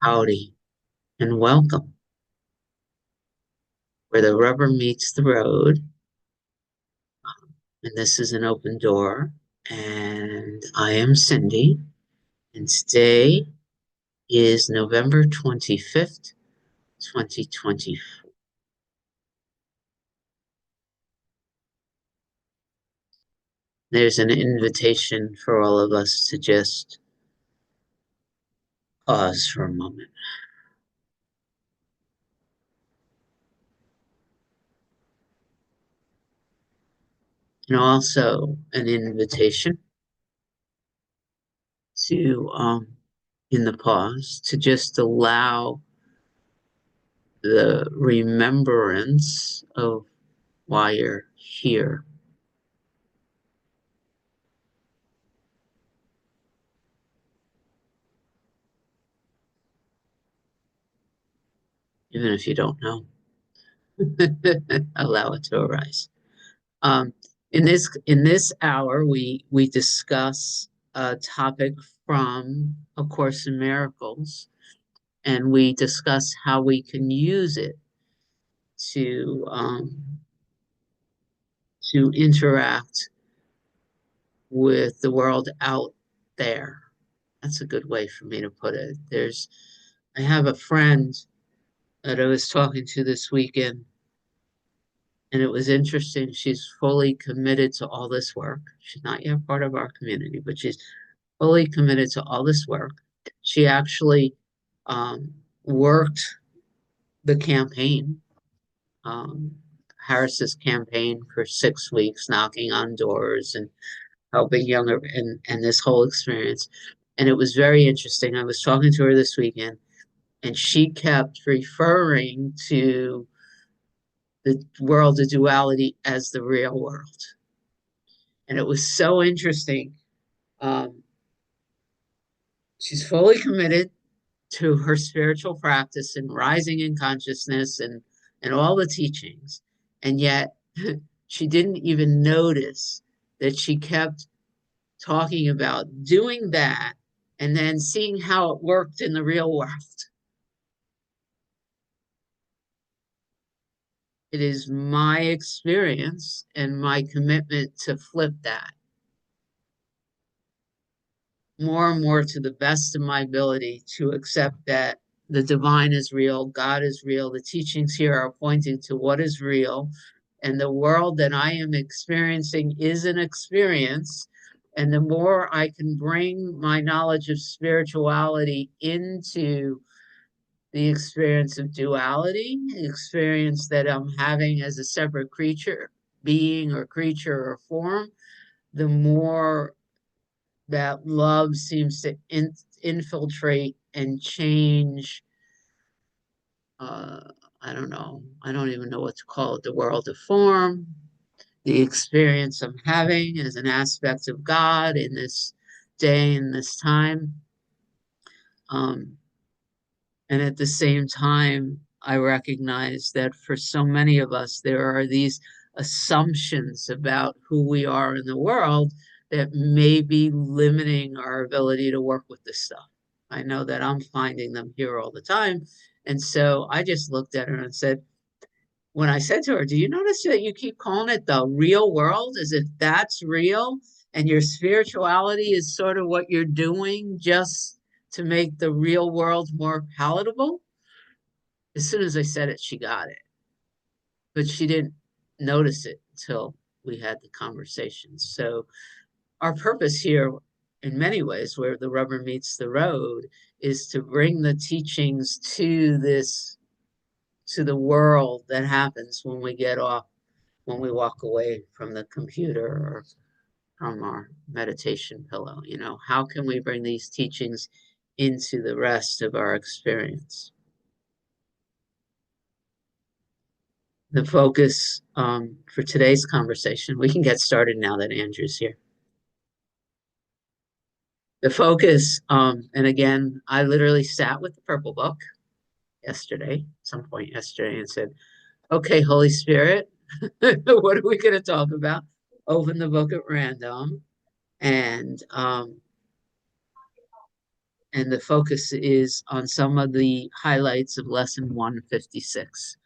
Howdy and welcome where the rubber meets the road. And this is an open door. And I am Cindy. And today is November 25th, 2024. There's an invitation for all of us to just pause for a moment. And also an invitation to, in the pause, to just allow the remembrance of why you're here. Even if you don't know. Allow it to arise. Um, in this hour, we discuss a topic from A Course in Miracles, and we discuss how we can use it to to interact with the world out there. That's a good way for me to put it. I have a friend that I was talking to this weekend, and it was interesting. She's fully committed to all this work. She's not yet part of our community, but she's fully committed to all this work. She actually worked the campaign, um, Harris's campaign, for 6 weeks, knocking on doors and helping younger and this whole experience. And it was very interesting. I was talking to her this weekend, and she kept referring to the world of duality as the real world. And it was so interesting. Um, she's fully committed to her spiritual practice and rising in consciousness and all the teachings. And yet she didn't even notice that she kept talking about doing that and then seeing how it worked in the real world. It is my experience and my commitment to flip that more and more to the best of my ability to accept that the divine is real, God is real, the teachings here are pointing to what is real, and the world that I am experiencing is an experience. And the more I can bring my knowledge of spirituality into the experience of duality, the experience that I'm having as a separate creature, being or creature or form, the more that love seems to infiltrate and change. uh, I don't know, I don't even know what to call it, the world of form, the experience I'm having as an aspect of God in this day and this time. um, and at the same time, I recognize that for so many of us there are these assumptions about who we are in the world that may be limiting our ability to work with this stuff. I know that I'm finding them here all the time. And so I just looked at her and said, when I said to her, do you notice that you keep calling it the real world as if that's real? And your spirituality is sort of what you're doing just to make the real world more palatable? As soon as I said it, she got it, but she didn't notice it until we had the conversation. So our purpose here, in many ways, where the rubber meets the road, is to bring the teachings to this, to the world that happens when we get off, when we walk away from the computer or from our meditation pillow. You know, how can we bring these teachings into the rest of our experience? The focus for today's conversation, we can get started now that Andrew's here. The focus, and again, I literally sat with the purple book yesterday, some point yesterday, and said, okay, Holy Spirit, what are we going to talk about? Open the book at random. And And the focus is on some of the highlights of lesson 156.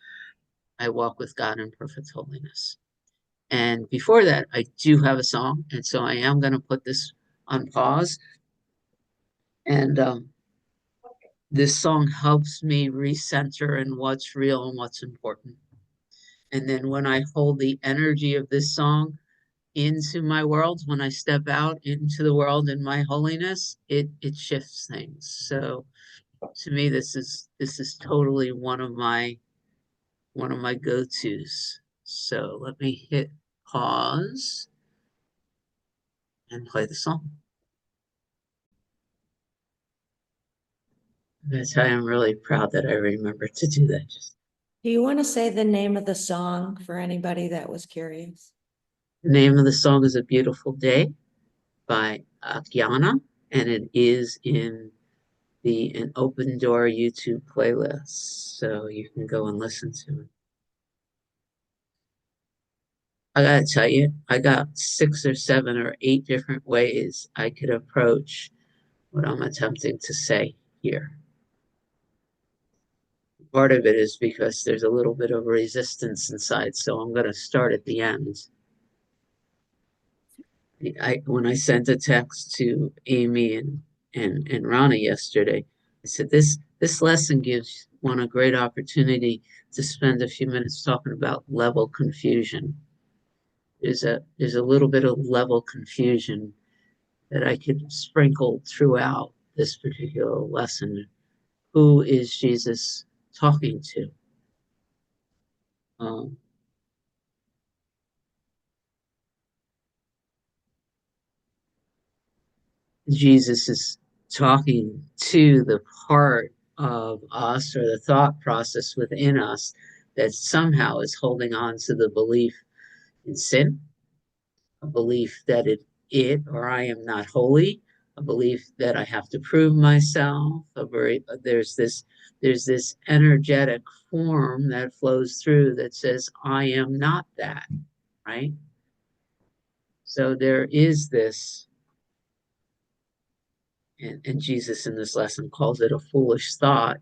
I walk with God in perfect holiness. And before that, I do have a song. And so I am going to put this on pause. And this song helps me recenter in what's real and what's important. And then when I hold the energy of this song into my world, when I step out into the world in my holiness, it shifts things. So to me, this is totally one of my go-tos. So let me hit pause and play the song. That's why I'm really proud that I remembered to do that. Do you want to say the name of the song for anybody that was curious? The name of the song is A Beautiful Day by Akiana, and it is in an Open Door YouTube playlist. So you can go and listen to it. I gotta tell you, I got 6 or 7 or 8 different ways I could approach what I'm attempting to say here. Part of it is because there's a little bit of resistance inside, so I'm going to start at the end. When I sent a text to Amy and Rana yesterday, I said this lesson gives one a great opportunity to spend a few minutes talking about level confusion. There's a little bit of level confusion that I could sprinkle throughout this particular lesson. Who is Jesus talking to? Um, Jesus is talking to the part of us or the thought process within us that somehow is holding on to the belief in sin, a belief that it or I am not holy, a belief that I have to prove myself. There's this energetic form that flows through that says I am not that, right? So there is this, and Jesus in this lesson calls it a foolish thought.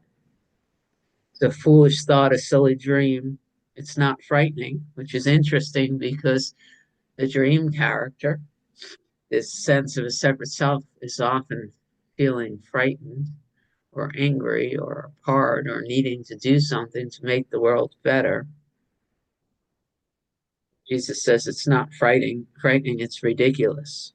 It's a foolish thought, a silly dream. It's not frightening, which is interesting because the dream character, this sense of a separate self, is often feeling frightened or angry or apart or needing to do something to make the world better. Jesus says it's not frightening, it's ridiculous.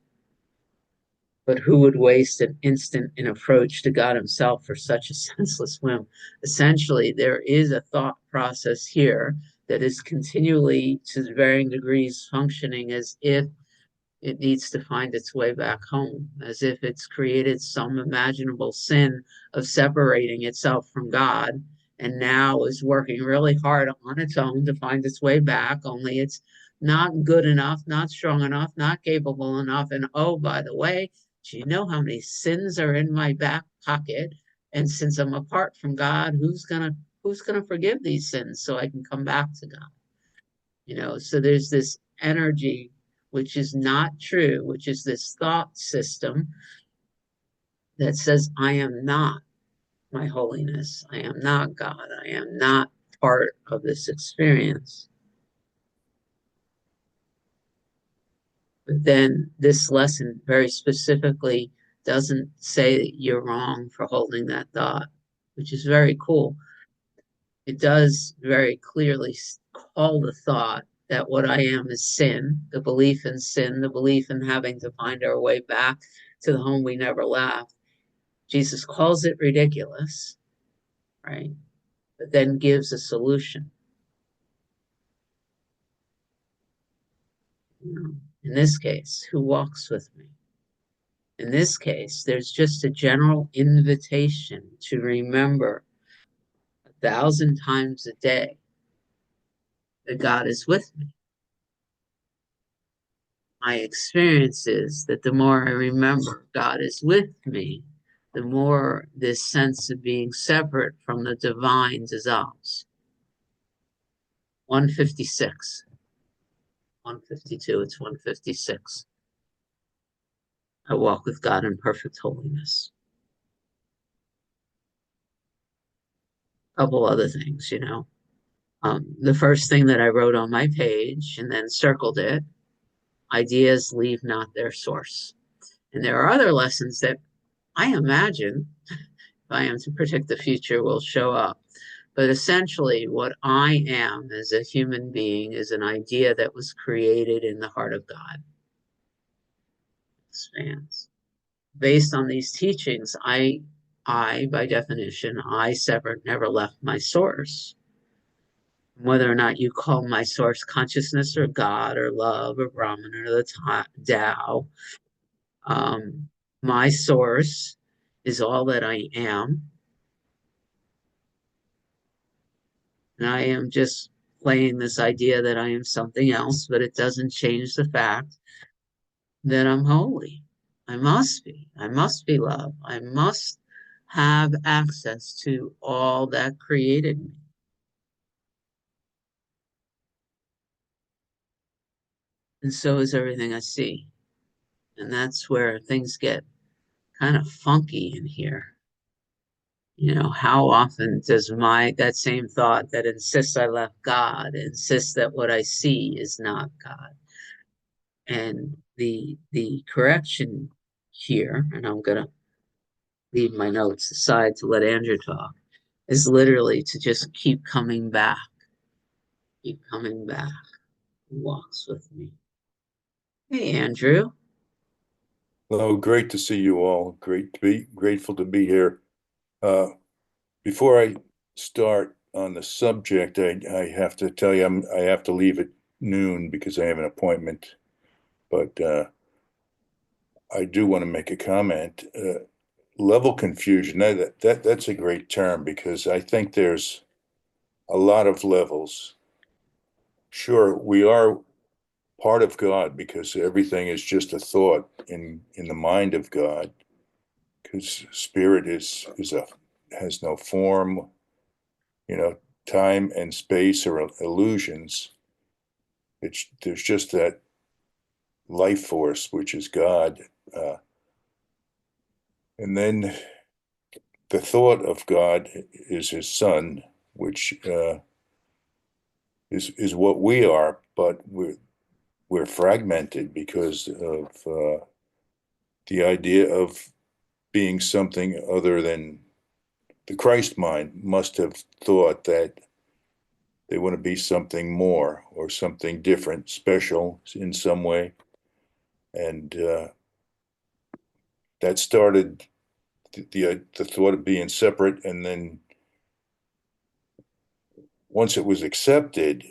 But who would waste an instant in approach to God himself for such a senseless whim? Essentially, there is a thought process here that is continually, to varying degrees, functioning as if it needs to find its way back home, as if it's created some imaginable sin of separating itself from God, and now is working really hard on its own to find its way back, only it's not good enough, not strong enough, not capable enough. And oh, by the way, do you know how many sins are in my back pocket? And since I'm apart from God, who's gonna forgive these sins so I can come back to God? So there's this energy which is not true, which is this thought system that says, I am not my holiness. I am not God. I am not part of this experience. But then this lesson very specifically doesn't say that you're wrong for holding that thought, which is very cool. It does very clearly call the thought that what I am is sin, the belief in sin, the belief in having to find our way back to the home we never left. Jesus calls it ridiculous, right? But then gives a solution. In this case, who walks with me? In this case, there's just a general invitation to remember 1,000 times a day that God is with me. My experience is that the more I remember God is with me, the more this sense of being separate from the divine dissolves. 156. 152, it's 156. I walk with God in perfect holiness. couple other things, you know. The first thing that I wrote on my page and then circled it, ideas leave not their source. And there are other lessons that I imagine, if I am to predict the future, will show up. But essentially, what I am as a human being is an idea that was created in the heart of God. Expands. Based on these teachings, by definition, I severed, never left my source. Whether or not you call my source consciousness or God or love or Brahman or the Tao, um, my source is all that I am. And I am just playing this idea that I am something else, but it doesn't change the fact that I'm holy. I must be. I must be love. I must have access to all that created me. And so is everything I see. And that's where things get kind of funky in here. You know, how often does that same thought that insists I left God, insist that what I see is not God? And the correction here, and I'm gonna leave my notes aside to let Andrew talk, is literally to just keep coming back, keep coming back. He walks with me. Hey, Andrew. Hello, great to see you all. Grateful to be here. Uh, Before I start on the subject, I have to tell you I have to leave at noon because I have an appointment. But I do want to make a comment. Level confusion, that's a great term because I think there's a lot of levels. Sure, we are part of God because everything is just a thought in the mind of God. Because spirit is a has no form, you know, time and space are illusions. There's just that life force, which is God, and then the thought of God is His Son, which is what we are, but we're fragmented because of the idea of being something other than the Christ mind must have thought that they want to be something more or something different, special in some way. And that started the thought of being separate. And then once it was accepted,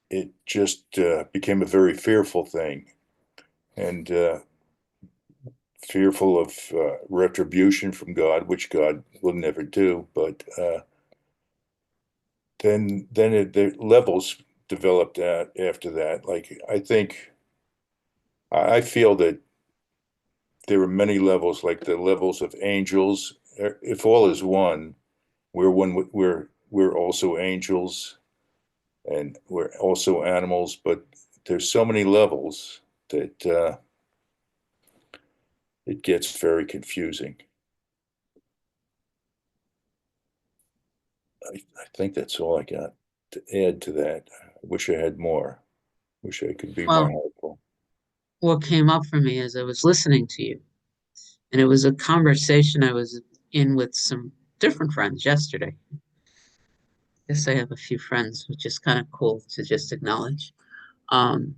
it just became a very fearful thing and fearful of retribution from God, which God will never do. But the levels developed after that. Like I feel that there are many levels, like the levels of angels. If all is one, we're one. We're also angels, and we're also animals. But there's so many levels that it gets very confusing. I think that's all I got to add to that. I wish I had more. Wish I could be more Well, helpful. what came up for me as I was listening to you, and it was a conversation I was in with some different friends yesterday. Guess I have a few friends, which is kind of cool to just acknowledge. Um,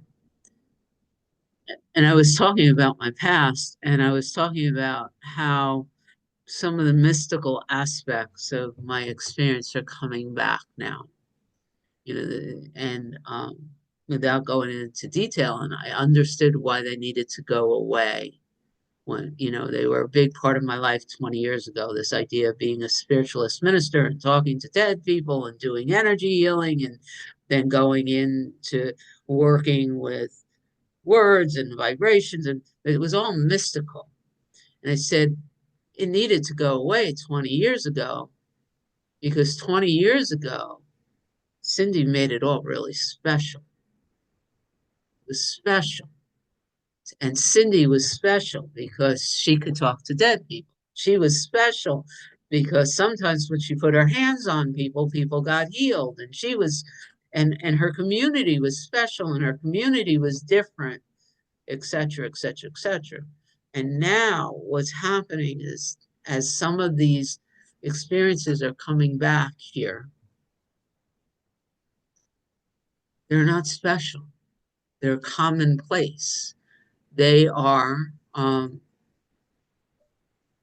and I was talking about my past, and I was talking about how some of the mystical aspects of my experience are coming back now. You know, and without going into detail, and I understood why they needed to go away when, you know, they were a big part of my life 20 years ago. This idea of being a spiritualist minister and talking to dead people and doing energy healing, and then going into working with words and vibrations, and it was all mystical. And I said it needed to go away 20 years ago because 20 years ago, Cindy made it all really special. It was special. And Cindy was special because she could talk to dead people. She was special because sometimes when she put her hands on people, people got healed, and she was, and her community was special, and her community was different, etc., etc., etc. And now what's happening is, as some of these experiences are coming back here, they're not special. They're commonplace. They are um,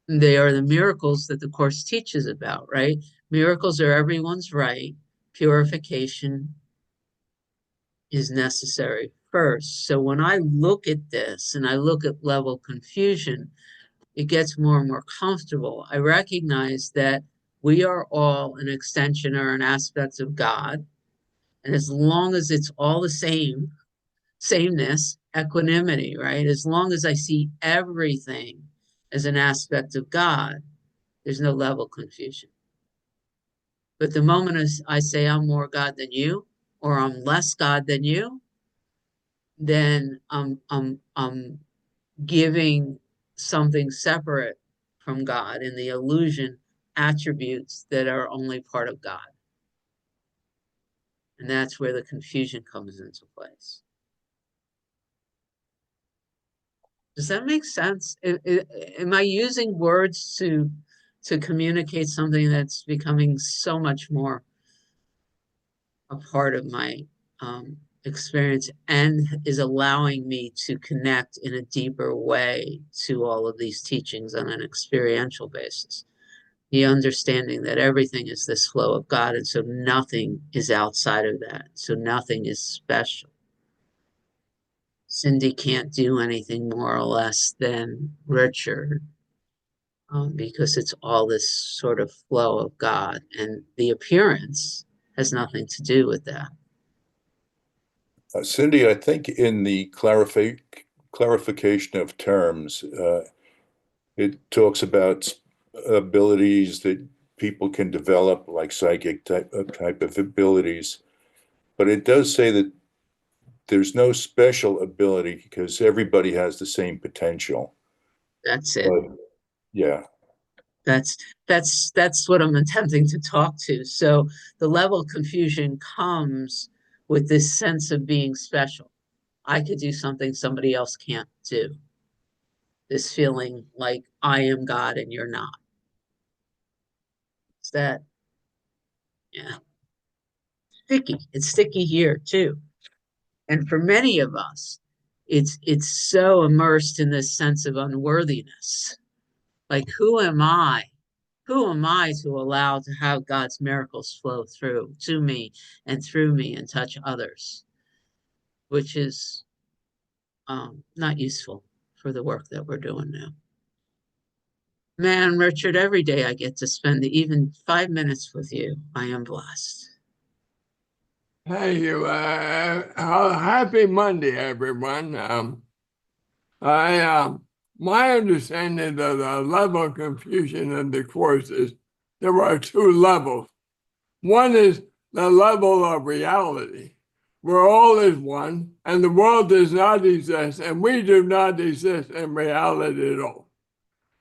they are the miracles that the Course teaches about, right? Miracles are everyone's right. Purification is necessary first. So when I look at this and I look at level confusion, it gets more and more comfortable. I recognize that we are all an extension or an aspect of God. And as long as it's all the same, sameness, equanimity, right? As long as I see everything as an aspect of God, there's no level confusion. But the moment I say I'm more God than you, or I'm less God than you, then I'm giving something separate from God in the illusion attributes that are only part of God. And that's where the confusion comes into place. Does that make sense? Am I using words to communicate something that's becoming so much more a part of my experience and is allowing me to connect in a deeper way to all of these teachings on an experiential basis? The understanding that everything is this flow of God, and so nothing is outside of that. So nothing is special. Cindy can't do anything more or less than Richard, because it's all this sort of flow of God, and the appearance has nothing to do with that. Cindy, I think in the clarification of terms, it talks about abilities that people can develop, like psychic type of abilities. But it does say that there's no special ability because everybody has the same potential. That's it. But yeah, That's what I'm attempting to talk to. So the level of confusion comes with this sense of being special. I could do something somebody else can't do. This feeling like I am God and you're not. It's that, yeah, sticky. It's sticky here too. And for many of us, it's so immersed in this sense of unworthiness. Like, who am I? Who am I to allow to have God's miracles flow through to me and through me and touch others, which is not useful for the work that we're doing now. Man, Richard, every day I get to spend even 5 minutes with you. I am blessed. Thank you. Happy Monday, everyone. My understanding of the level of confusion in the Course is there are two levels. One is the level of reality, where all is one, and the world does not exist, and we do not exist in reality at all.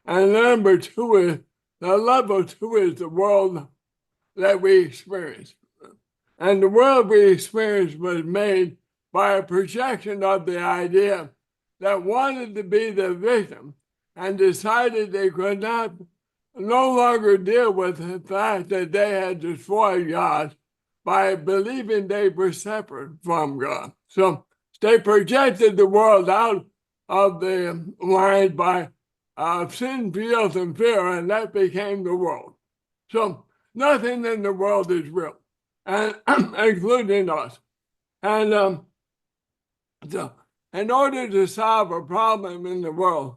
And number two is the level two is the world that we experience. And the world we experience was made by a projection of the idea that wanted to be the victim and decided they could no longer deal with the fact that they had destroyed God by believing they were separate from God. So they projected the world out of the line by sin, guilt, and fear, and that became the world. So nothing in the world is real, and including us. And so in order to solve a problem in the world,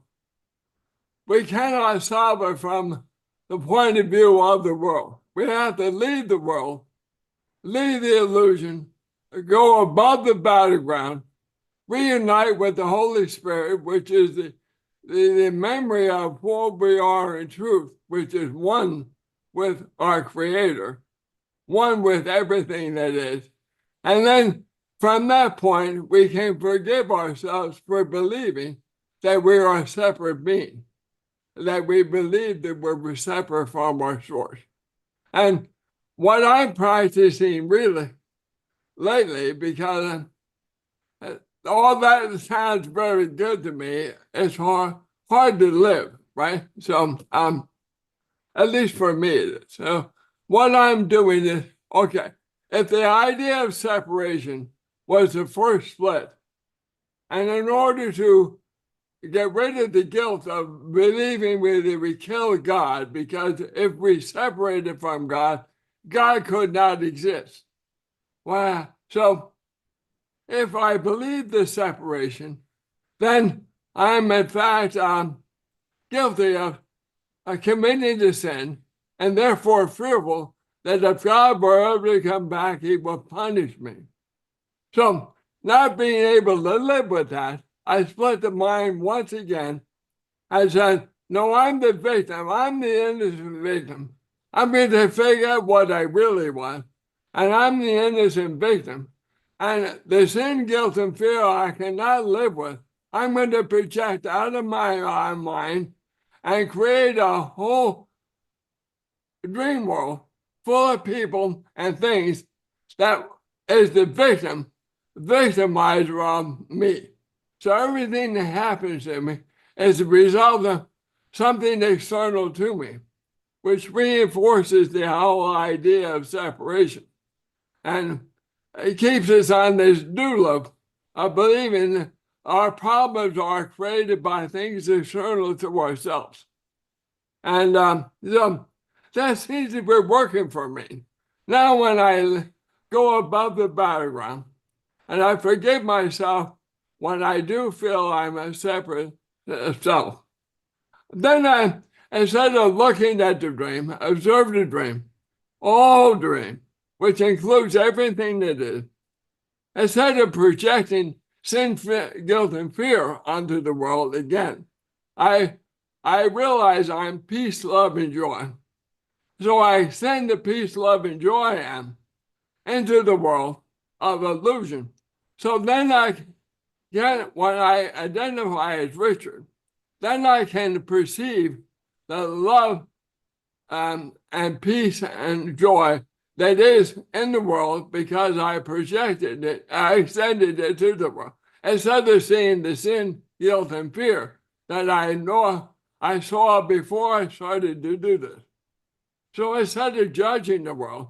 we cannot solve it from the point of view of the world. We have to leave the world, leave the illusion, go above the battleground, reunite with the Holy Spirit, which is the memory of what we are in truth, which is one with our Creator, one with everything that is. And then from that point, we can forgive ourselves for believing that we are a separate being. that we believed that we were separate from our source. And what I'm practicing really lately, because all that sounds very good to me, it's hard to live, right? So at least for me it is. So what I'm doing is, okay, if the idea of separation was the first split, and in order to get rid of the guilt of believing that we killed God, because if we separated from God, God could not exist. Well, so if I believe the separation, then I'm in fact guilty of committing the sin, and therefore fearful that if God were ever to come back, he will punish me. So, not being able to live with that, I split the mind once again. I said, no, I'm the victim. I'm the innocent victim. I'm going to figure out what I really want, and I'm the innocent victim. And the sin, guilt, and fear I cannot live with, I'm going to project out of my mind and create a whole dream world full of people and things that is the victimizer of me. So everything that happens to me is a result of something external to me, which reinforces the whole idea of separation. And it keeps us on this doodle of believing that our problems are created by things external to ourselves. And so that seems to be working for me. Now when I go above the battleground and I forgive myself when I do feel I'm a separate self, then I, instead of looking at the dream, observe the dream, all dream, which includes everything that is, instead of projecting sin, guilt, and fear onto the world again, I realize I'm peace, love, and joy. So I send the peace, love, and joy into the world of illusion. So then when I identify as Richard, then I can perceive the love and peace and joy that is in the world because I projected it, I extended it to the world. Instead of seeing the sin, guilt, and fear that I know I saw before I started to do this. So instead of judging the world,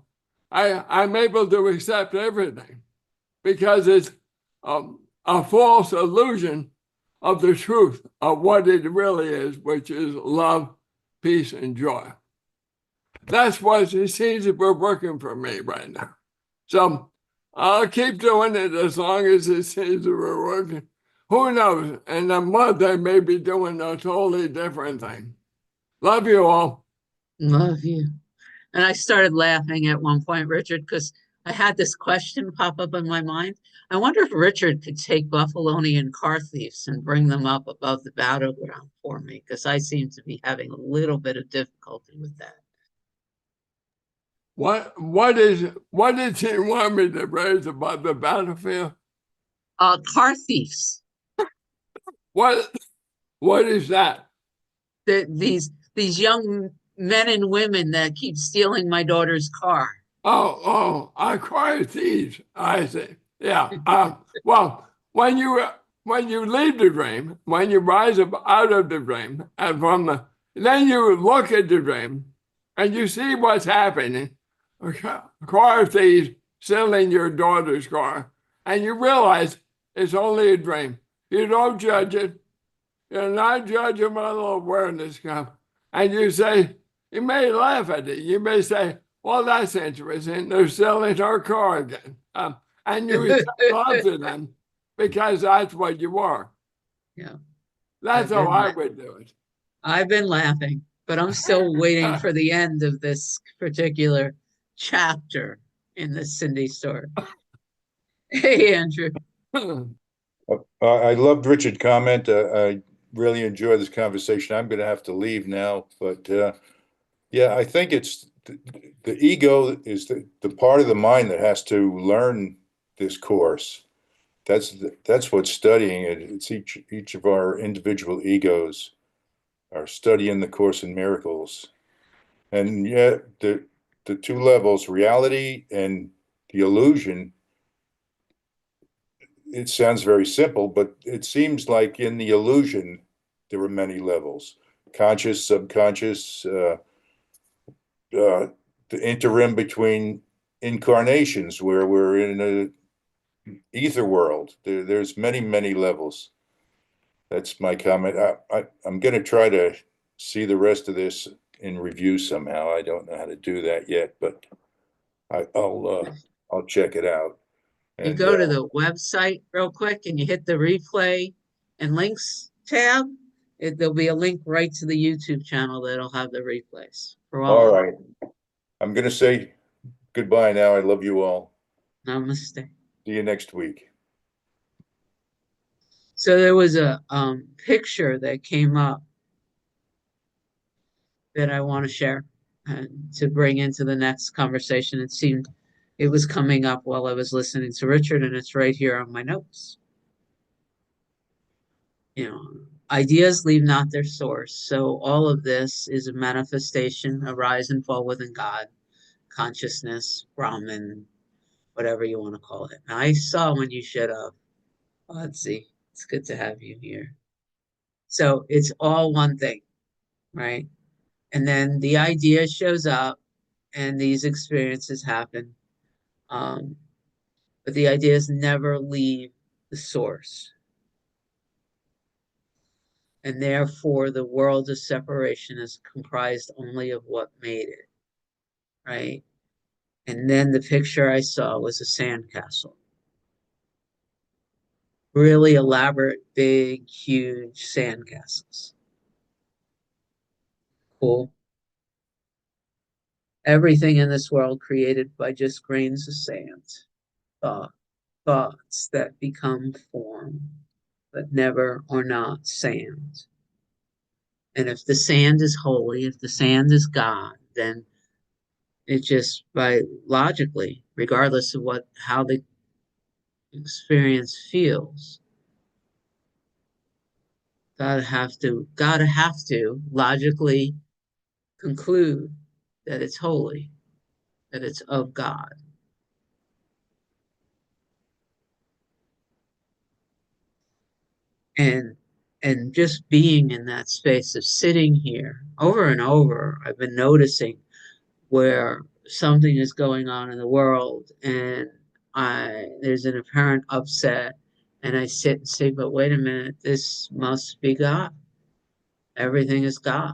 I'm able to accept everything because it's a false illusion of the truth of what it really is, which is love, peace, and joy. That's what it seems to be working for me right now. So I'll keep doing it as long as it seems to be working. Who knows? In a month, I may be doing a totally different thing. Love you all. Love you. And I started laughing at one point, Richard, because I had this question pop up in my mind. I wonder if Richard could take Buffalonian car thieves and bring them up above the battleground for me, because I seem to be having a little bit of difficulty with that. What did he want me to raise above the battlefield? Car thieves. What is that? These young men and women that keep stealing my daughter's car. I car thieves. I see. Yeah. Well, when you leave the dream, when you rise up out of the dream, and then you look at the dream, and you see what's happening. Car thieves stealing your daughter's car, and you realize it's only a dream. You don't judge it. You're not judging my little awareness come. And you say, you may laugh at it. You may say, well, that's interesting. They're selling our car again. And you love to them because that's what you are. Yeah. That's how I would do it. I've been laughing, but I'm still waiting for the end of this particular chapter in the Cindy story. Hey, Andrew. I loved Richard's comment. I really enjoyed this conversation. I'm going to have to leave now, but yeah, I think it's the ego is the part of the mind that has to learn this course. That's what's studying it. It's each of our individual egos are studying the Course in Miracles. And yeah, the two levels, reality and the illusion, it sounds very simple, but it seems like in the illusion, there are many levels, conscious, subconscious, the interim between incarnations where we're in a ether world. There's many, many levels. That's my comment. I'm going to try to see the rest of this in review somehow. I don't know how to do that yet, but I'll check it out. You And go to the website real quick and you hit the replay and links tab. There'll be a link right to the YouTube channel that'll have the replays for all. all right, I'm going to say goodbye now. I love you all. Namaste. See you next week. So there was a picture that came up that I want to share and to bring into the next conversation. It seemed it was coming up while I was listening to Richard, and it's right here on my notes. You know, ideas leave not their source. So all of this is a manifestation, a rise and fall within God, consciousness, Brahman, whatever you want to call it. And I saw when you showed up, Oddsy, it's good to have you here. So it's all one thing, right? And then the idea shows up and these experiences happen. But the ideas never leave the source. And therefore, the world of separation is comprised only of what made it, right? And then the picture I saw was a sandcastle. Really elaborate, big, huge sandcastles. Cool. Everything in this world created by just grains of sand. Thoughts that become form, but never are not sand. And if the sand is holy, if the sand is God, then it just by logically, regardless of how the experience feels, gotta have to logically conclude that it's holy, that it's of God. And just being in that space of sitting here over and over, I've been noticing where something is going on in the world and there's an apparent upset, and I sit and say, but wait a minute, this must be God. Everything is God.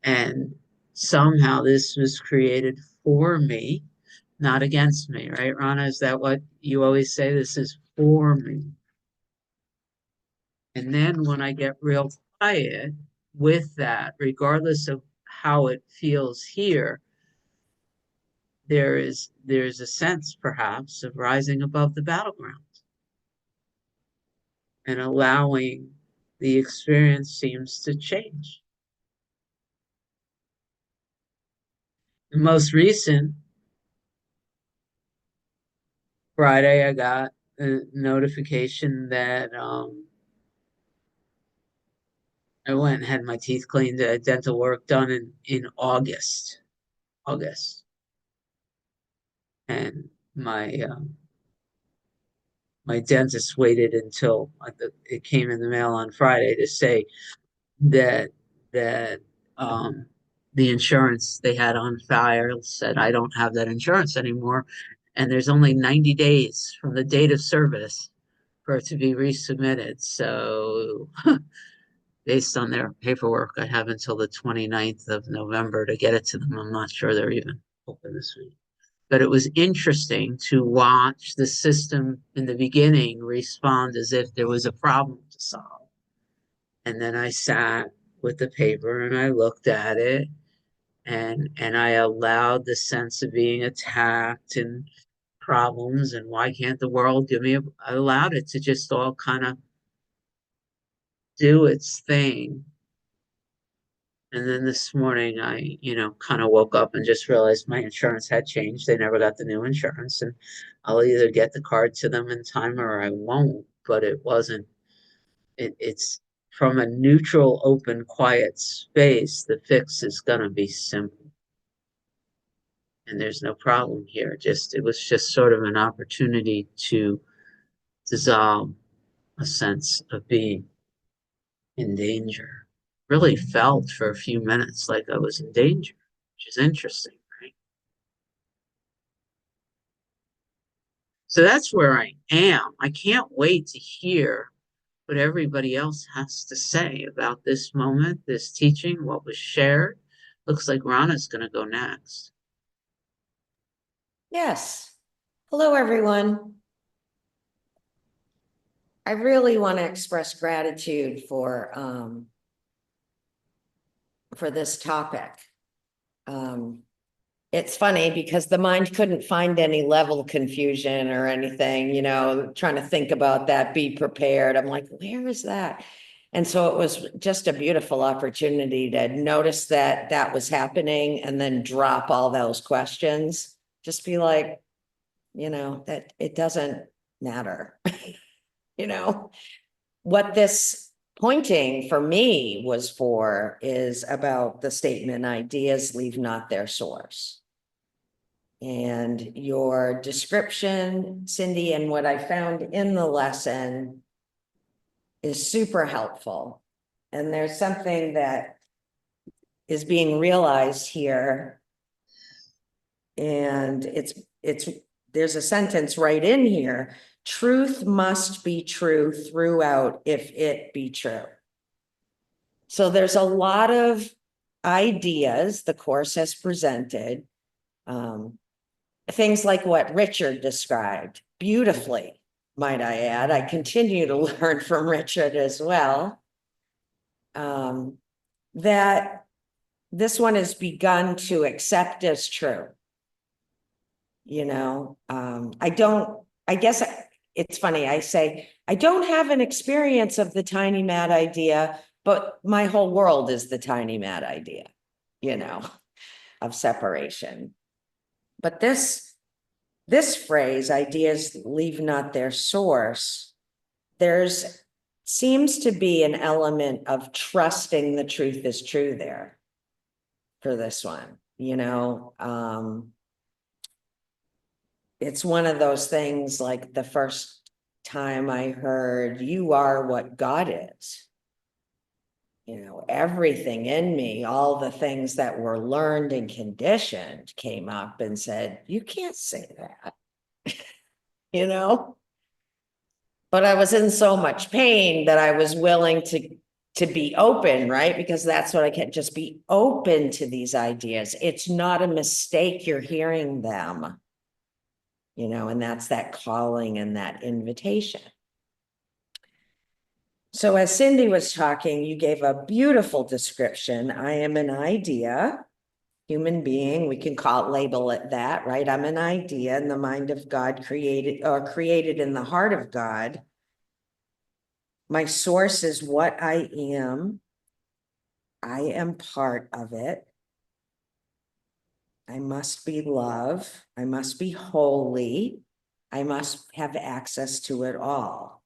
And somehow this was created for me, not against me, right, Rana? Is that what you always say? This is for me. And then when I get real quiet with that, regardless of how it feels here, there's a sense perhaps of rising above the battleground and allowing the experience seems to change. The most recent Friday, I got a notification that I went and had my teeth cleaned, dental work done in August. And my dentist waited until it came in the mail on Friday to say that the insurance they had on file said I don't have that insurance anymore, and there's only 90 days from the date of service for it to be resubmitted. So based on their paperwork, I have until the 29th of November to get it to them. I'm not sure they're even open this week. But it was interesting to watch the system in the beginning respond as if there was a problem to solve. And then I sat with the paper and I looked at it, and I allowed the sense of being attacked and problems and why can't the world give me I allowed it to just all kind of do its thing. And then this morning I, kind of woke up and just realized my insurance had changed. They never got the new insurance, and I'll either get the card to them in time or I won't. But it wasn't, it's from a neutral, open, quiet space, the fix is going to be simple. And there's no problem here. It was just sort of an opportunity to dissolve a sense of being in danger. Really felt for a few minutes like I was in danger, which is interesting, right? So that's where I am. I can't wait to hear what everybody else has to say about this moment, this teaching, what was shared. Looks like Rana's going to go next. Yes. Hello, everyone. I really want to express gratitude for this topic. It's funny because the mind couldn't find any level confusion or anything, you know, trying to think about that, be prepared. I'm like, where is that? And so it was just a beautiful opportunity to notice that that was happening and then drop all those questions. Just be like, you know, that it doesn't matter. You know, what this pointing for me was for is about the statement, ideas leave not their source. And your description, Cindy, and what I found in the lesson is super helpful. And there's something that is being realized here. And there's a sentence right in here. Truth must be true throughout if it be true. So there's a lot of ideas the course has presented. Things like what Richard described beautifully, might I add. I continue to learn from Richard as well. That this one has begun to accept as true. You know, I guess it's funny. I say, I don't have an experience of the tiny mad idea, but my whole world is the tiny mad idea, you know, of separation. But this phrase, ideas leave not their source, there's seems to be an element of trusting the truth is true there for this one, you know. It's one of those things like the first time I heard, you are what God is. You know, everything in me, all the things that were learned and conditioned came up and said, you can't say that, you know? But I was in so much pain that I was willing to be open, right? Because that's what I can, just be open to these ideas. It's not a mistake you're hearing them, you know, and that's that calling and that invitation. So as Cindy was talking, you gave a beautiful description. I am an idea, human being, we can label it that, right? I'm an idea in the mind of God, created in the heart of God. My source is what I am. I am part of it. I must be love. I must be holy. I must have access to it all.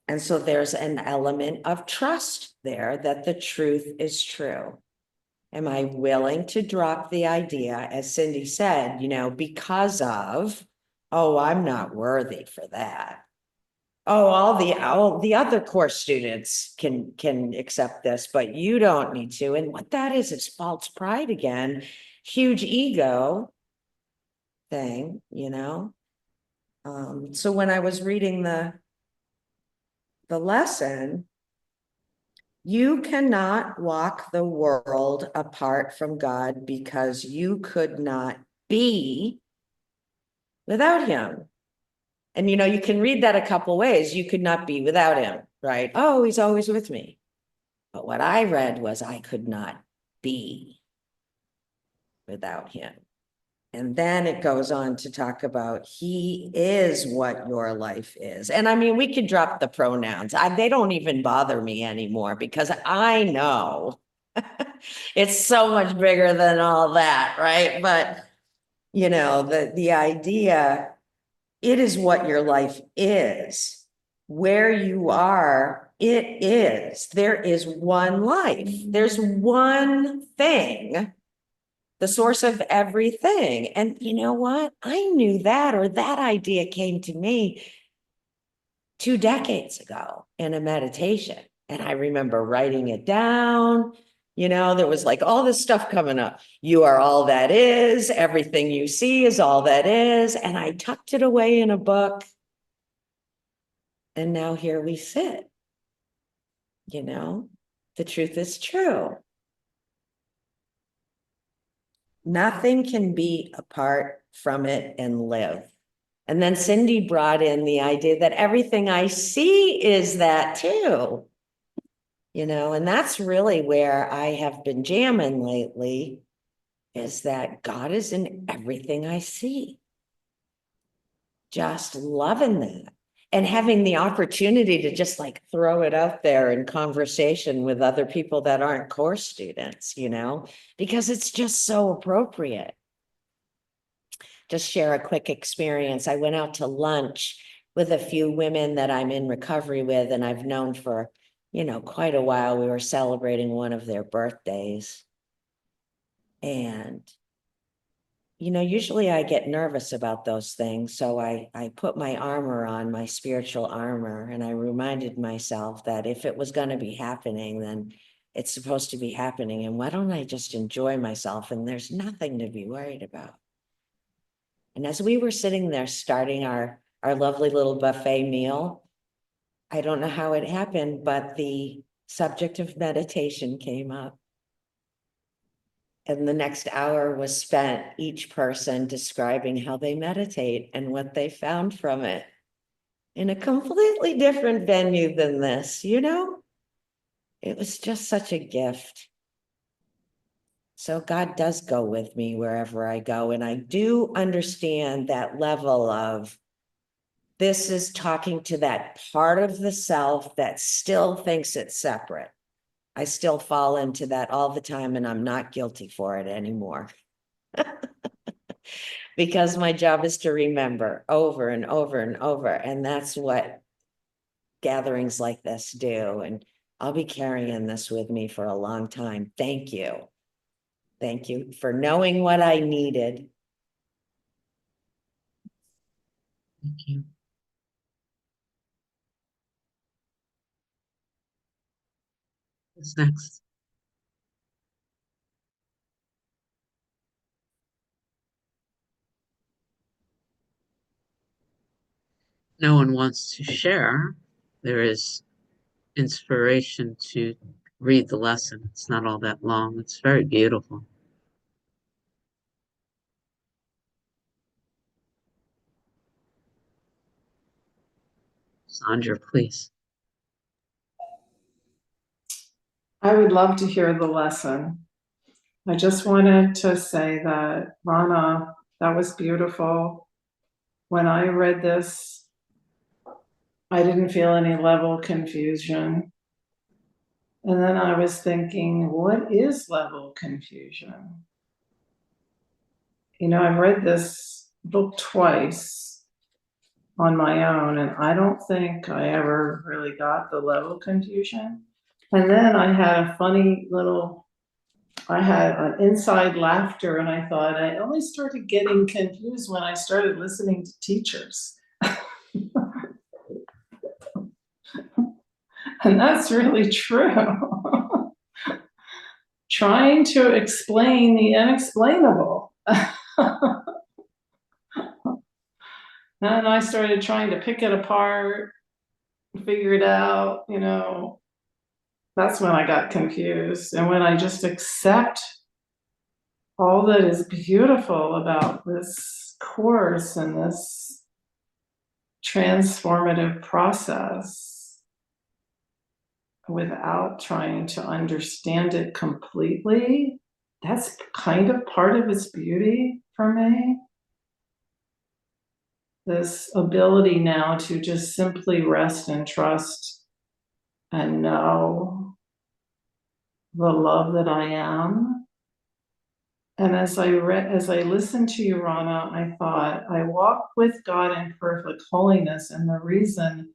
And so there's an element of trust there that the truth is true. Am I willing to drop the idea, as Cindy said, you know, because of, oh, I'm not worthy for that. Oh, all the other course students can accept this, but you don't need to. And what that is false pride again, huge ego thing, you know. So when I was reading the lesson, you cannot walk the world apart from God because you could not be without him. And, you know, you can read that a couple ways. You could not be without him, right? Oh, he's always with me. But what I read was I could not be without him. And then it goes on to talk about he is what your life is. And I mean, we could drop the pronouns. They don't even bother me anymore because I know it's so much bigger than all that, right? But, you know, the idea, it is what your life is. Where you are it is. There is one life. There's one thing, the source of everything. And you know what? I knew that, or that idea came to me 2 decades ago in a meditation. And I remember writing it down. You know, there was like all this stuff coming up. You are all that is. Everything you see is all that is. And I tucked it away in a book. And now here we sit. You know, the truth is true. Nothing can be apart from it and live. And then Cindy brought in the idea that everything I see is that too. You know, and that's really where I have been jamming lately, is that God is in everything I see. Just loving that. And having the opportunity to just like throw it out there in conversation with other people that aren't course students, you know, because it's just so appropriate. Just share a quick experience. I went out to lunch with a few women that I'm in recovery with, and I've known for, you know, quite a while. We were celebrating one of their birthdays. And you know, usually I get nervous about those things. So I put my armor on, my spiritual armor, and I reminded myself that if it was going to be happening, then it's supposed to be happening. And why don't I just enjoy myself? And there's nothing to be worried about. And as we were sitting there starting our lovely little buffet meal, I don't know how it happened, but the subject of meditation came up. And the next hour was spent each person describing how they meditate and what they found from it in a completely different venue than this, you know? It was just such a gift. So God does go with me wherever I go. And I do understand that level of this is talking to that part of the self that still thinks it's separate. I still fall into that all the time, and I'm not guilty for it anymore. Because my job is to remember over and over and over. And that's what gatherings like this do. And I'll be carrying this with me for a long time. Thank you. Thank you for knowing what I needed. Thank you. What's next? No one wants to share. There is inspiration to read the lesson. It's not all that long. It's very beautiful. Sandra, please. I would love to hear the lesson. I just wanted to say that, Rana, that was beautiful. When I read this, I didn't feel any level confusion. And then I was thinking, what is level confusion? You know, I've read this book twice on my own, and I don't think I ever really got the level confusion. And then I had a funny little, I had an inside laughter, and I thought I only started getting confused when I started listening to teachers. And that's really true. Trying to explain the unexplainable. And I started trying to pick it apart, figure it out, you know. That's when I got confused. And when I just accept all that is beautiful about this course and this transformative process without trying to understand it completely, that's kind of part of its beauty for me. This ability now to just simply rest and trust and know the love that I am. And as I listened to you, Rana, I thought, I walk with God in perfect holiness. And the reason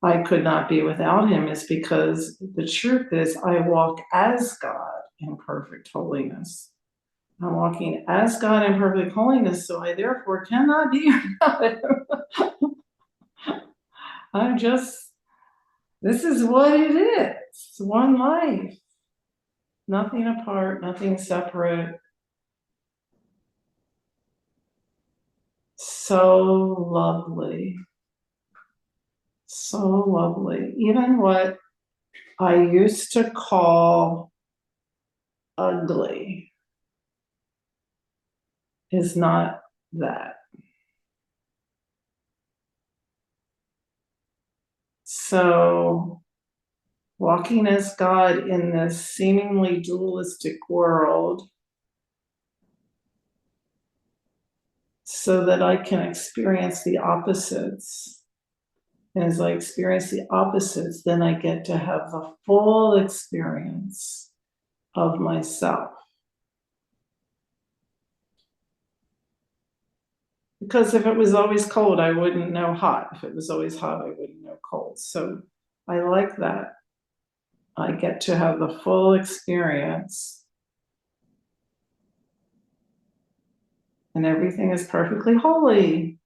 I could not be without him is because the truth is I walk as God in perfect holiness. I'm walking as God in perfect holiness, so I therefore cannot be without him. I'm just, this is what it is. It's one life. Nothing apart, nothing separate. So lovely. So lovely. Even what I used to call ugly is not that. So, walking as God in this seemingly dualistic world so that I can experience the opposites. And as I experience the opposites, then I get to have the full experience of myself. Because if it was always cold, I wouldn't know hot. If it was always hot, I wouldn't know cold. So I like that. I get to have the full experience. And everything is perfectly holy,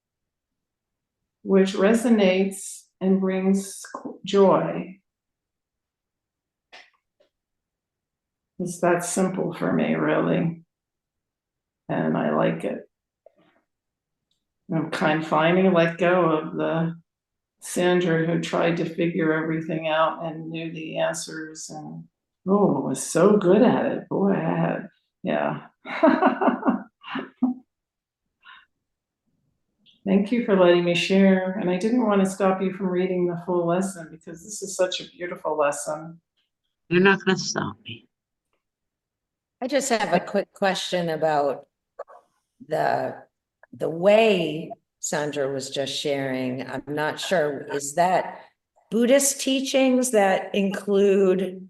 which resonates and brings joy. It's that simple for me, really. And I like it. I'm kind of finally let go of the Sandra who tried to figure everything out and knew the answers and was so good at it. Boy, I had, yeah. Thank you for letting me share. And I didn't want to stop you from reading the full lesson because this is such a beautiful lesson. You're not going to stop me. I just have a quick question about the way Sandra was just sharing. I'm not sure, is that Buddhist teachings that include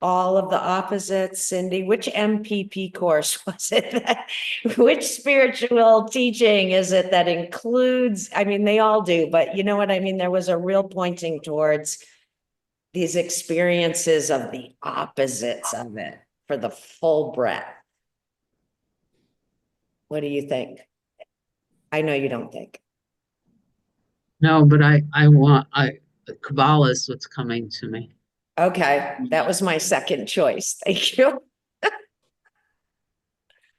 all of the opposites? Cindy, which MPP course was it that, which spiritual teaching is it that includes, I mean, they all do, but you know what I mean? There was a real pointing towards these experiences of the opposites of it for the full breadth. What do you think? I know you don't think. No, but Kabbalah is what's coming to me. Okay, that was my second choice. Thank you.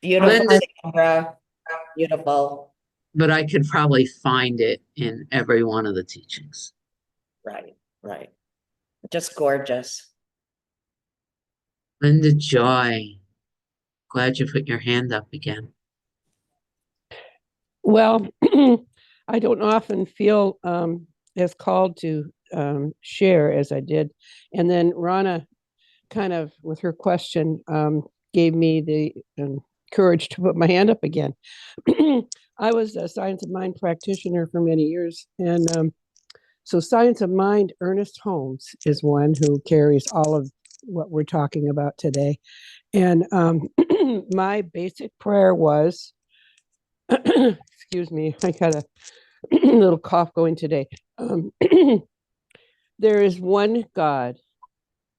Beautiful, Linda- Sandra. Beautiful. But I could probably find it in every one of the teachings. Right. Just gorgeous. Linda Joy, glad you put your hand up again. Well, I don't often feel as called to share as I did. And then Rana kind of, with her question, gave me the courage to put my hand up again. I was a Science of Mind practitioner for many years. And so Science of Mind, Ernest Holmes is one who carries all of what we're talking about today. And my basic prayer was, excuse me, I got a little cough going today. There is one God.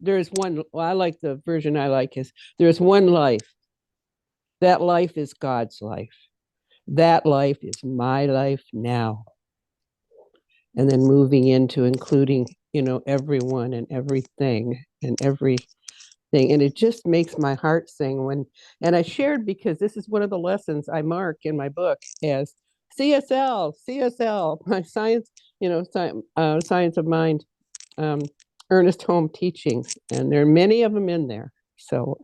There is one, well, I like the version I like is there's one life. That life is God's life. That life is my life now. And then moving into including, everyone and everything and everything. And it just makes my heart sing and I shared because this is one of the lessons I mark in my book as CSL, my science, Science of Mind, Ernest Holmes teachings. And there are many of them in there. So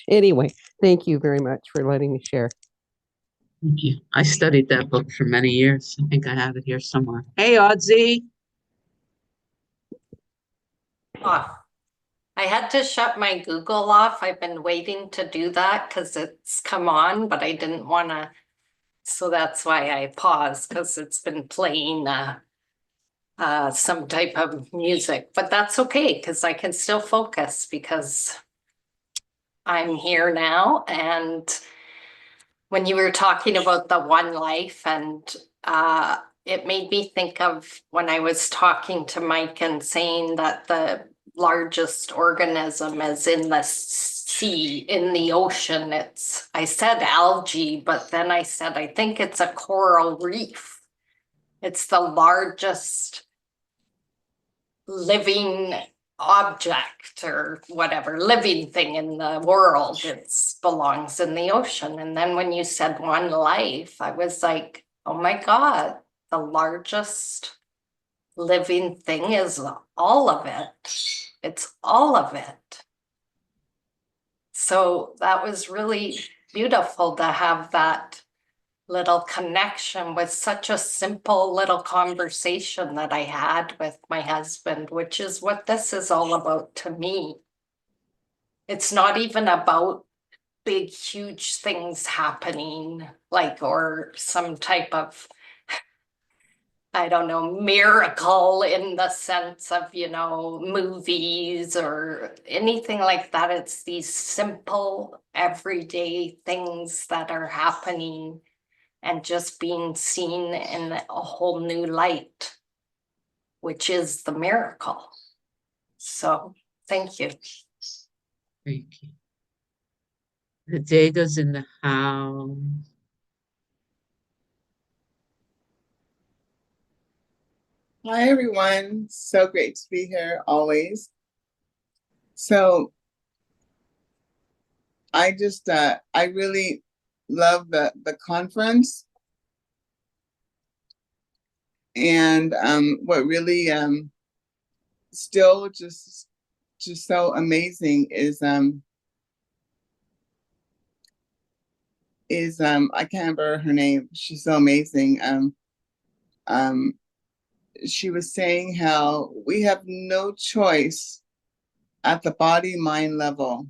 anyway, thank you very much for letting me share. Thank you. I studied that book for many years. I think I have it here somewhere. Hey, Audzi. Off. I had to shut my Google off. I've been waiting to do that because it's come on, but I didn't want to. So that's why I paused because it's been playing some type of music, but that's okay because I can still focus because I'm here now. And when you were talking about the one life and it made me think of when I was talking to Mike and saying that the largest organism is in the sea, in the ocean. I said algae, but then I said, I think it's a coral reef. It's the largest living object or whatever, living thing in the world. It belongs in the ocean. And then when you said one life, I was like, oh my God, the largest living thing is all of it. It's all of it. So that was really beautiful to have that little connection with such a simple little conversation that I had with my husband, which is what this is all about to me. It's not even about big, huge things happening, like, or some type of, I don't know, miracle in the sense of, movies or anything like that. It's these simple, everyday things that are happening and just being seen in a whole new light, which is the miracle. So, thank you. Thank you. The data's in the house. Hi, everyone. So great to be here always. So I really love the conference. And what really still just so amazing is I can't remember her name. She's so amazing. She was saying how we have no choice at the body mind level.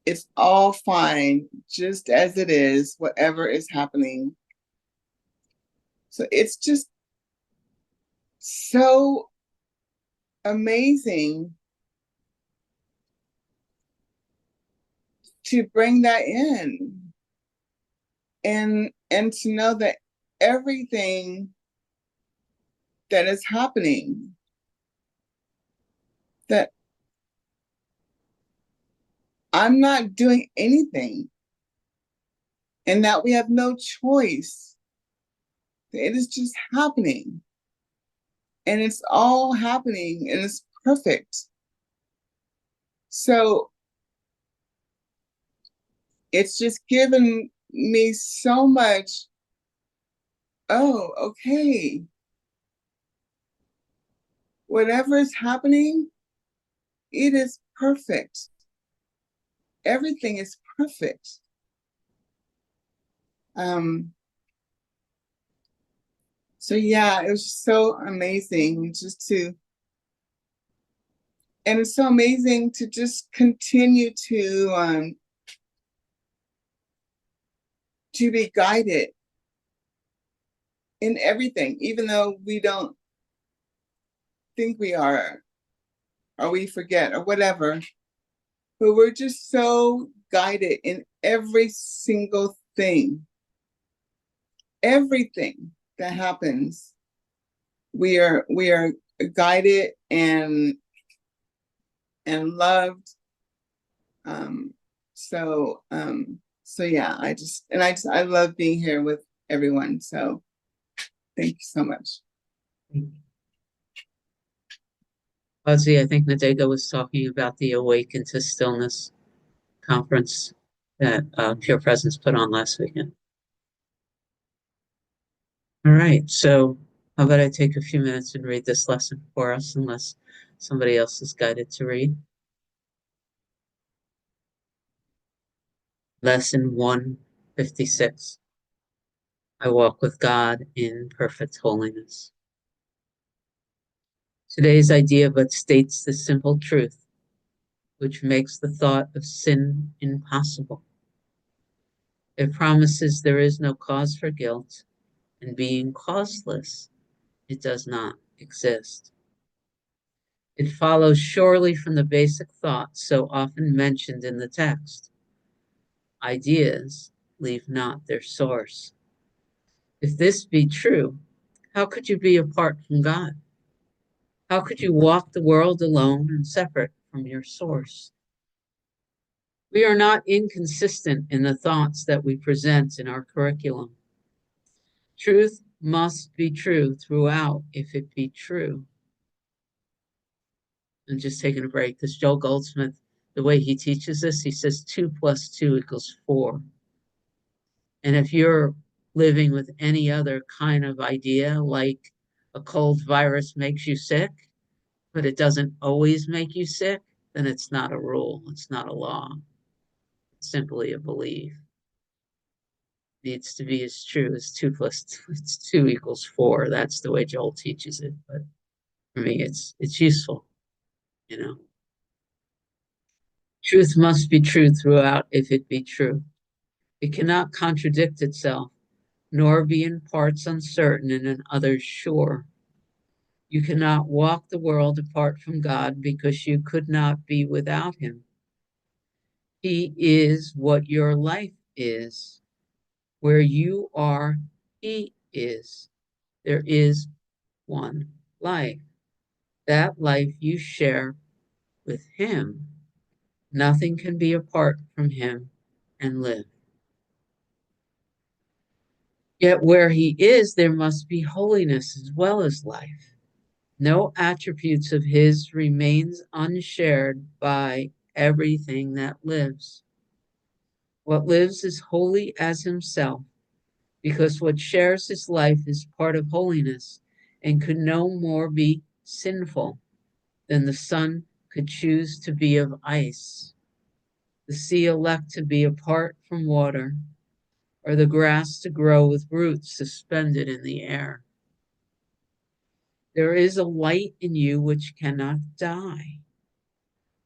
It's all fine just as it is, whatever is happening. So it's just so amazing to bring that in and to know that everything that is happening, that I'm not doing anything and that we have no choice. It is just happening. And it's all happening and it's perfect. So it's just given me so much, oh, okay. Whatever is happening, it is perfect. Everything is perfect. So yeah, it was so amazing and it's so amazing to just continue to be guided in everything, even though we don't think we are, or we forget, or whatever. But we're just so guided in every single thing. Everything that happens, we are guided and loved. So yeah, I love being here with everyone. So thank you so much. Ozzy, I think Nadega was talking about the Awaken to Stillness conference that Pure Presence put on last weekend. All right, so how about I take a few minutes and read this lesson for us, unless somebody else is guided to read. Lesson 156. I walk with God in perfect holiness. Today's idea but states the simple truth, which makes the thought of sin impossible. It promises there is no cause for guilt, and being causeless, it does not exist. It follows surely from the basic thought so often mentioned in the text. Ideas leave not their source. If this be true, how could you be apart from God? How could you walk the world alone and separate from your source? We are not inconsistent in the thoughts that we present in our curriculum. Truth must be true throughout if it be true. I'm just taking a break because Joel Goldsmith, the way he teaches this, he says 2 + 2 = 4. And if you're living with any other kind of idea, like a cold virus makes you sick, but it doesn't always make you sick, then it's not a rule. It's not a law. It's simply a belief. It needs to be as true as 2 + 2 = 4. That's the way Joel teaches it. But for me, it's useful, you know. Truth must be true throughout if it be true. It cannot contradict itself, nor be in parts uncertain and in others sure. You cannot walk the world apart from God because you could not be without him. He is what your life is. Where you are, he is. There is one life. That life you share with him. Nothing can be apart from him and live. Yet where he is, there must be holiness as well as life. No attributes of his remains unshared by everything that lives. What lives is holy as himself, because what shares his life is part of holiness and could no more be sinful than the sun could choose to be of ice, the sea elect to be apart from water, or the grass to grow with roots suspended in the air. There is a light in you which cannot die,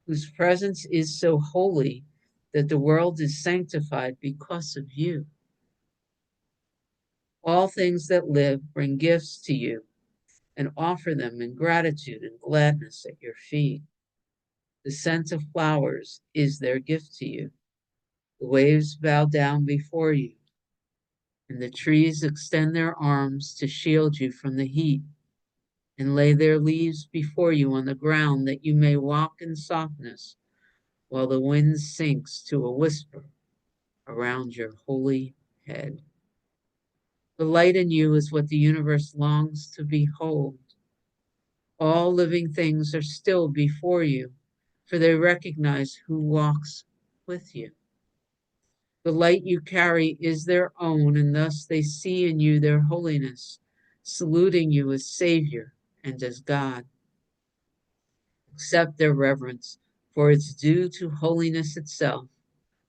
whose presence is so holy that the world is sanctified because of you. All things that live bring gifts to you and offer them in gratitude and gladness at your feet. The scent of flowers is their gift to you. The waves bow down before you, and the trees extend their arms to shield you from the heat and lay their leaves before you on the ground that you may walk in softness while the wind sinks to a whisper around your holy head. The light in you is what the universe longs to behold. All living things are still before you, for they recognize who walks with you. The light you carry is their own, and thus they see in you their holiness, saluting you as Savior and as God. Accept their reverence, for it's due to holiness itself,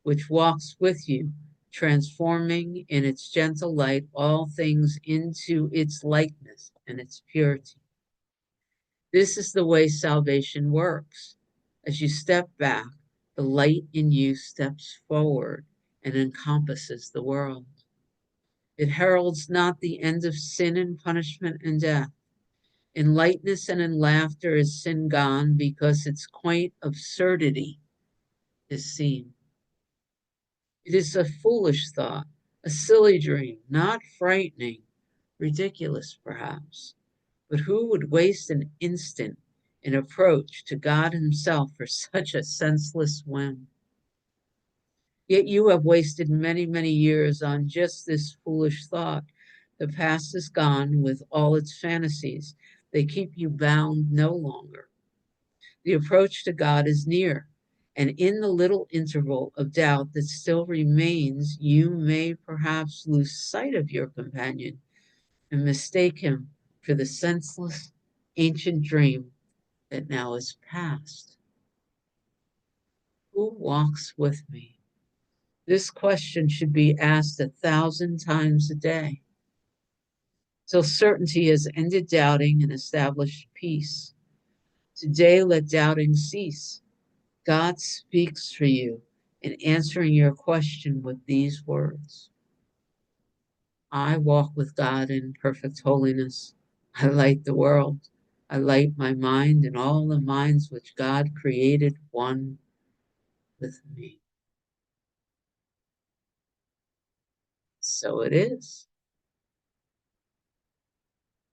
which walks with you, transforming in its gentle light all things into its likeness and its purity. This is the way salvation works. As you step back, the light in you steps forward and encompasses the world. It heralds not the end of sin and punishment and death. In lightness and in laughter is sin gone because its quaint absurdity is seen. It is a foolish thought, a silly dream, not frightening, ridiculous perhaps. But who would waste an instant in approach to God himself for such a senseless whim? Yet you have wasted many, many years on just this foolish thought. The past is gone with all its fantasies. They keep you bound no longer. The approach to God is near, and in the little interval of doubt that still remains, you may perhaps lose sight of your companion and mistake him for the senseless ancient dream that now is past. Who walks with me? This question should be asked 1,000 times a day, till certainty has ended doubting and established peace. Today, let doubting cease. God speaks for you in answering your question with these words. I walk with God in perfect holiness. I light the world. I light my mind and all the minds which God created one with me. So it is.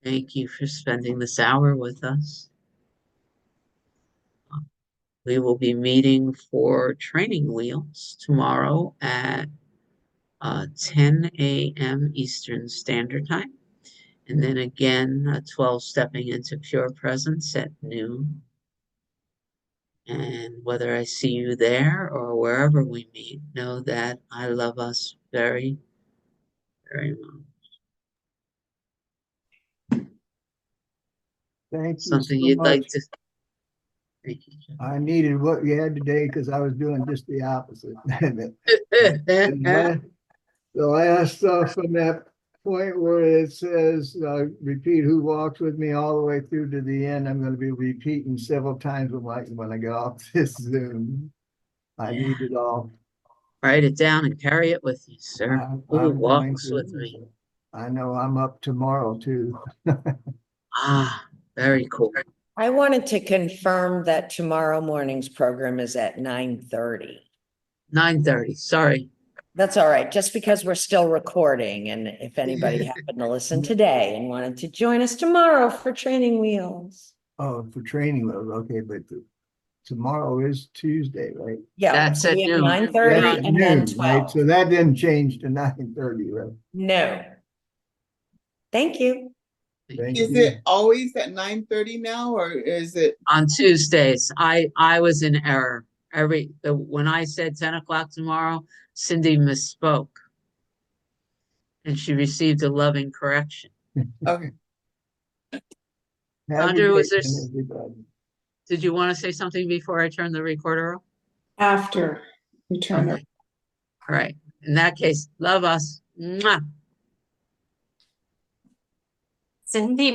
Thank you for spending this hour with us. We will be meeting for Training Wheels tomorrow at 10 a.m. Eastern Standard Time. And then again, 12 stepping into Pure Presence at noon. And whether I see you there or wherever we meet, know that I love us very, very much. Thank you Something so you'd like much. to. Thank you, Jeff. I needed what you had today because I was doing just the opposite. And the last stuff from that point where it says, repeat who walks with me all the way through to the end, I'm going to be repeating several times when I get off this Zoom. I Yeah. need it all. Write it down and carry it with you, sir. I'm Who going walks to. with me? I know I'm up tomorrow too. Ah, very cool. I wanted to confirm that tomorrow morning's program is at 9:30. 9:30, sorry. That's all right, just because we're still recording, and if anybody happened to listen today and wanted to join us tomorrow for Training Wheels. Oh, for training wheels, okay, but tomorrow is Tuesday, right? Yeah, That's so at we have noon. 9:30 We're on and then Noon, right? 12. So that didn't change to 9:30, right? No. Thank you. Thank Is you. it always at 9:30 now, or is it? On Tuesdays, I was in error. When I said 10 o'clock tomorrow, Cindy misspoke. And she received a loving correction. Okay. Have a Andrew, great was there, one, everybody. did you want to say something before I turn the recorder off? After you turn it. Okay. All right. In that case, love us. Mwah. Cindy